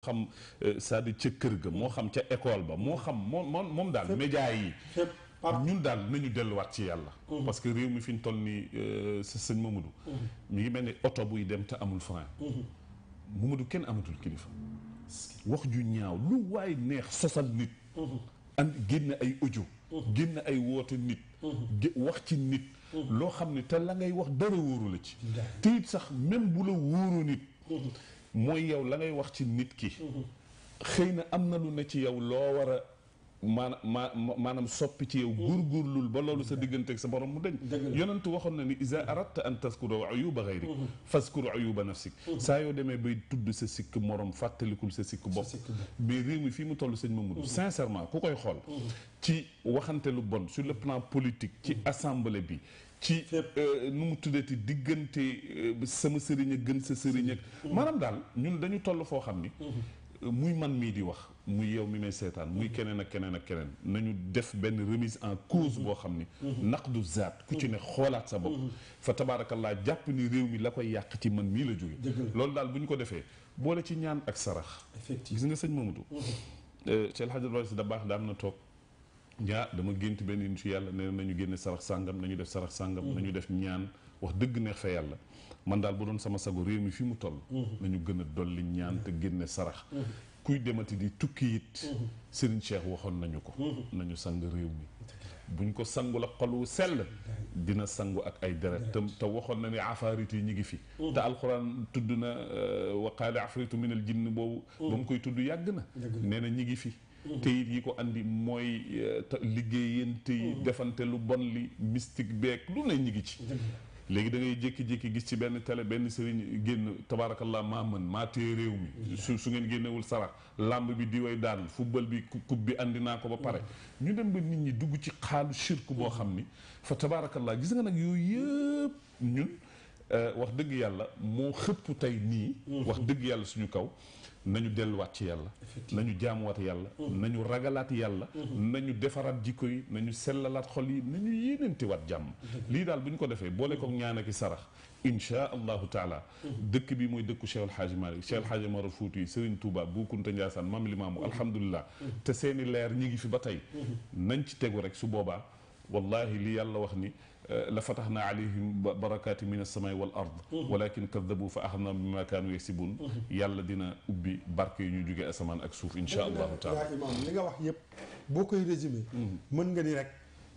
xam c'est-à-dire ca kër ga moo xam ca école ba moo xam moom daal média yi ñun daal nañu delluwaat ci yàlla parce que réew mi fi ñu toll nii sa sëñ Mamadou mi ngi mel ni oto buy dem te amul frein Mamadou kenn amatul kilifa wax ju ñaaw lu waay neex sosal nit and génn ay audio génn ay woote nit wax ci nit loo xam ne te la ngay wax dara wóoru la ci te it sax même bu la wóoru nit mooy yow la ngay wax ci nit ki xëy na am na lu ne ci yow loo war a maanaam soppi ci yow góorgóorlul ba loolu sa diggante ak sa borom mu dañ yonent waxoon na ni iza aradta an taskura uyuba ghayrik faskur uyuba nafsik saa yoo demee bay tudd sa sikk morom fàttalikul sa sikk bopp mais réew mi fii mu toll sëñ Mamadou sincèrement ku koy xool ci waxante lu bon sur le plan politique ci assemblée bi ci nu mu tuddati diggante sama sëriñ ak gën sa sëriñ ak maanaam daal ñun dañu toll foo xam ni muy man mii di wax muy yow mi may seetaan muy keneen ak keneen ak keneen nañu def benn remise en cause boo xam ni naqdu zaat ku ci ne xoolaat sa bopp fa tabaarakallaa jàpp ni réew mi la koy yàq ci man mii la jóge loolu daal bu ñu ko defee boole ci ñaan ak sarax gis nga sëñ Mamadou Cheikh El Hadj Abdoulaye Sy Dabakh daan na toog dama gént benn nit yàlla nee nañu génne sarax sàngam nañu def sarax sàngam nañu def ñaan wax dëgg neex fa yàlla man daal bu doon sama sago réew mi fi mu toll nañu gën a dolli ñaan te génne sarax kuy demati di tukki it Serigne Cheikh waxoon nañu ko nañu sang réew mi buñ ko sangu la xolu sell dina sangu ak ay deret te waxoon na ni afaarit yi ñi ngi fi te alxuraan tudd na wa qaala afritu min al jinn boobu ba mu koy tudd yàgg na nee na ñi ngi fi te it yi ko andi mooy liggéeyante yi defante lu bon li mystique beeg lu ne ñi ngi ci léegi da ngay jékki-jékki gis ci benn télé benn sëriñ génn tabaarakallah maa mën maa téye réew mi su ngeen génnewul sarax lamb bi di way daan football bi coupe bi andi naa ko ba pare ñu dem ba nit ñi dugg ci xaalu shirk boo xam ni fa tabaarakallah gis nga nag yooyu yëpp ñun wax dëgg yàlla moo xëpp tey nii wax dëgg yàlla suñu kaw nañu delluwaat ci yàlla nañu jaamuwaat yàlla nañu ragalaat yàlla nañu defaraat jikko yi nañu sellalaat xol yi nañu yéenantewaat jàmm lii daal bu ñu ko defee boole ko ñaan ak i sarax insha allahu taala dëkk bi mooy dëkku Cheikh El Hadj Malick Cheikh El Hadj Omar Fouti Serigne Touba Bou Kounta Ndiassane Mame Limamou alhamdulilah te seeni leer ñi ngi fi ba tey nañ ci tegu rek su boobaa wallahi li yàlla wax ni la fataxna alayhim barakaati min alsamai wal ard walakin kadabu fa axadna bima kaanu yaksibun yàlla dina ubbi barke yi ñu jógee asamaan ak suuf insha allahu taala yaa imaam li nga wax yëpp boo koy résumé mën nga ni rek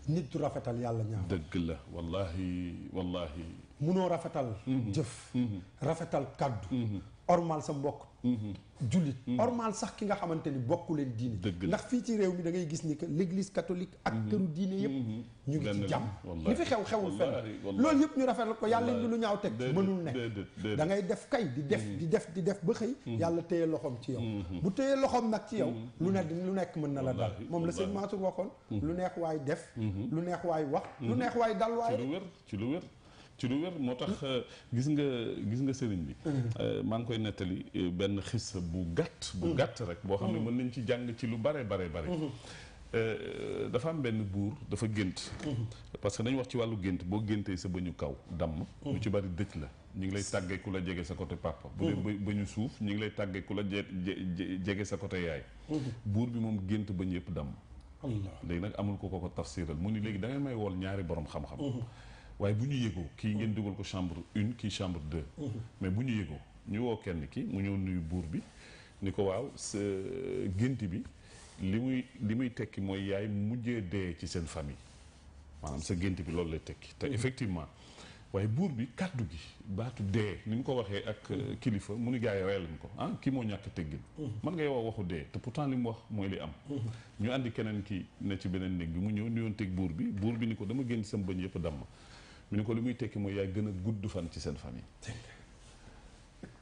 nit du rafetal yàlla ñaaw dëgg la wallahi munoo rafetal jëf rafetal kaddu ormal sa mbokk jullit ormal sax ki nga xamante ni bokku leen diine ndax fii ci réew mi da ngay gis ni que l'église catholique ak këru diine yëpp ñu ngi ci jàmm li fi xewul fenn loolu yëpp ñu rafetal ko yàlla indi lu ñaaw teg mënul nekk da ngay def kay di def ba xëy yàlla téye loxoom ci yow bu téye loxoom nag ci yow lu nekk mën na la dal moom la sëñ Mansour waxoon lu neex waay def lu neex waay wax lu neex waay dal waay ci lu wér moo tax gis nga sëriñ bi maa ngi koy nettali benn xissa bu gàtt rek boo xam ne mën nañ ci jàng ci lu bare dafa am benn buur dafa gént parce que dañu wax ci wàllu gént boo géntee sa bëñu kaw damm lu ci bari dëj la ñu ngi lay tàggee ku la jege sa côté papa bu dee bëñu suuf ñu ngi lay tàggee ku la jege sa côté yaay buur bi moom gént bëñ yëpp damm léegi nag amul ko tafsiral mu ni léegi da ngay may wool ñaari borom xam-xam waaye bu ñu yëgoo kii ngeen dugal ko chambre 1 kii chambre 2 mais bu ñu yëgoo ñu woo kenn ki mu ñëw nuyu buur bi ni ko waaw sa gént bi li muy tekki mooy yaay mujjee dee ci seen famille maanaam sa gént bi loolu lay tekki te effectivement waaye buur bi kàddu gi baatu dee ni mu ko waxee ak kilifa mu ni gars yi reelan ko kii moo ñàkk teggin man ngay wax waxu dee te pourtant li mu wax mooy li am ñu andi keneen ki ne ci beneen néeg bi mu ñëw nuyoon teg buur bi ni ko dama génn sama bëñ yëpp damm mu ni ko li muy tekki mooy yaay gën a gudd fan ci seen famille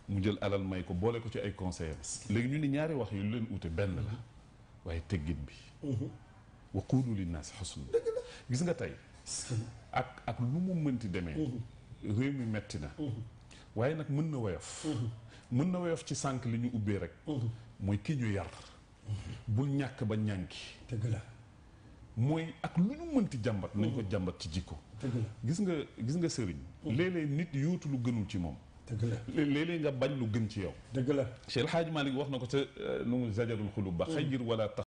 mu jël alal may ko boole ko ci ay conseillers léegi ñu ni ñaari wax yu leen ute benn la waaye teggin bi wa quulu linnaasi husna gis nga tey ak lu mu mënti demee réew mi metti na waaye nag mën na woyof ci sànq li ñu ubbee rek mooy ki ñu yar bul ñàkk ba ñànki dëgg la mooy ak lu ñu mënti jàmbat nañ ko jàmbat ci jikko gis nga sëriñ léeg-léeg nit yóotu lu gënul ci moom dëgg la léeg-léeg nga bañ lu gën ci yow dëgg la Cheikh El Hadj Malick wax na ko ca nu mu zajarul xulub ba xayir wala